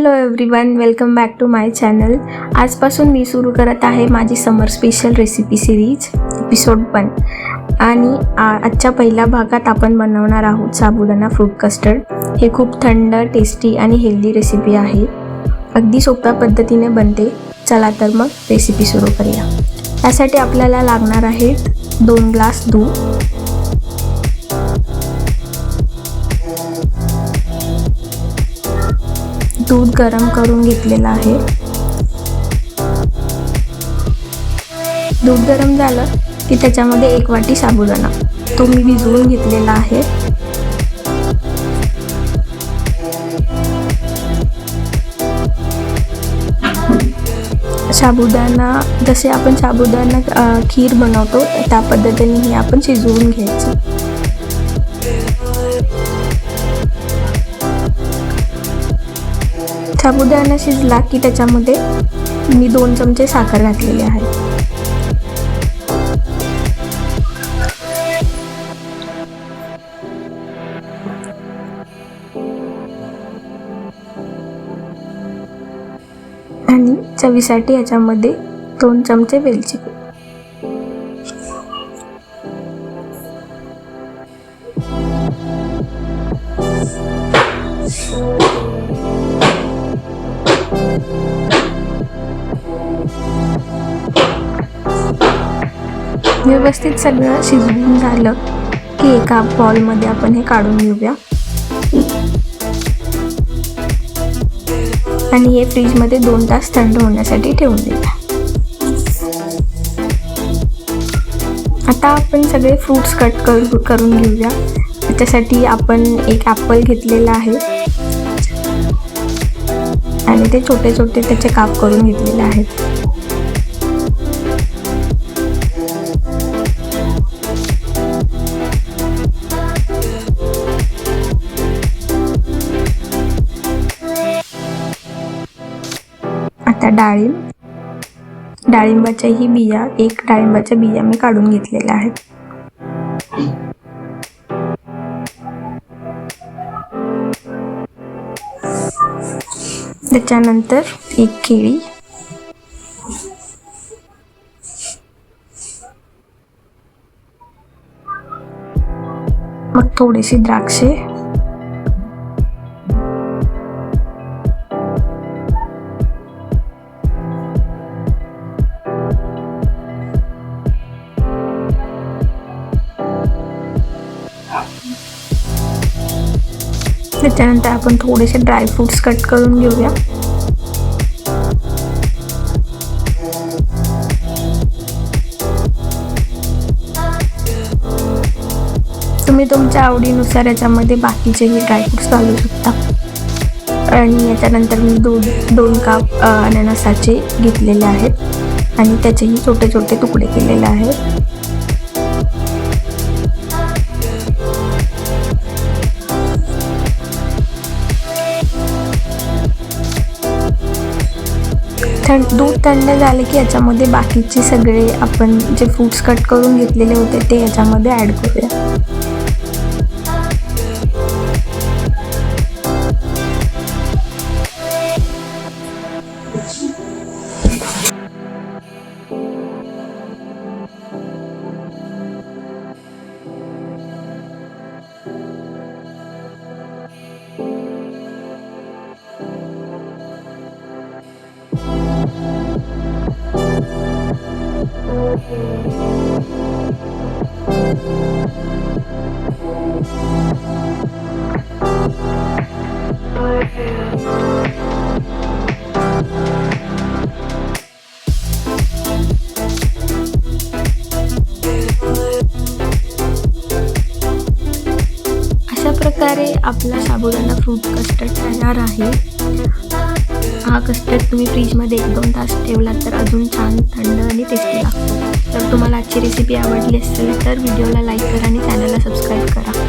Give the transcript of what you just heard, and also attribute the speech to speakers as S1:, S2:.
S1: Hello everyone, welcome back to my channel. आजपासून मी सुरू करत आहे माझी summer special recipe series episode 1. आणि आजच्या पहिल्या भागात आपण बनवणार आहोत साबुदाणा फ्रूट कस्टर्ड. हे खूप थंड, टेस्टी आणि हेल्दी रेसिपी आहे. अगदी सोप्या पद्धतीने बनते. चला तर मग रेसिपी सुरू करूया. त्यासाठी आपल्याला लागणार आहे 2 ग्लास दूध, दूध गरम करून घेतलेलं आहे. दूध गरम झालं की त्याच्यामध्ये 1 वाटी साबुदाणा तो मी भिजवून घेतलेला आहे. साबुदाणा जसे आपण साबुदाणा खीर बनवतो त्या पद्धतीने हे आपण शिजवून घ्यायचं. साबुदाणा शिजला की त्याच्यामध्ये मी 2 चमचे साखर घातलेली आहे. आणि चवीसाठी याच्यामध्ये 2 चमचे वेलची पूड. व्यवस्थित सगळं शिजवून झालं की एका बॉलमध्ये आपण हे काढून घेऊया आणि हे फ्रीजमध्ये 2 तास थंड होण्यासाठी ठेवून देऊया. आता आपण सगळे फ्रूट्स कट करून घेऊया. त्याच्यासाठी आपण एक ॲपल घेतलेला आहे आणि ते छोटे छोटे त्याचे काप करून घेतलेले आहेत. आता डाळिंबाच्याही बिया, 1 डाळिंबाच्या बिया मी काढून घेतलेल्या आहेत. त्याच्यानंतर 1 केळी, मग थोडीशी द्राक्षे, त्याच्यानंतर आपण थोडेसे ड्रायफ्रूट्स कट करून घेऊया. तुम्ही तुमच्या आवडीनुसार याच्यामध्ये बाकीचेही ड्रायफ्रूट्स घालू शकता. आणि याच्यानंतर मी 2 काप अननसाचे घेतलेले आहेत आणि त्याचेही छोटे छोटे तुकडे केलेले आहेत. दूध थंड झाले की याच्यामध्ये बाकीचे सगळे आपण जे फ्रूट्स कट करून घेतलेले होते ते याच्यामध्ये ॲड करूया. अशा प्रकारे आपला साबुदाणा फ्रूट कस्टर्ड तयार आहे. हा कस्टर्ड तुम्ही फ्रीजमध्ये 1-2 तास ठेवला तर अजून छान थंड आणि टेस्टी लागतो. तर तुम्हाला आजची रेसिपी आवडली असेल तर व्हिडिओला लाईक करा आणि चॅनलला सबस्क्राईब करा.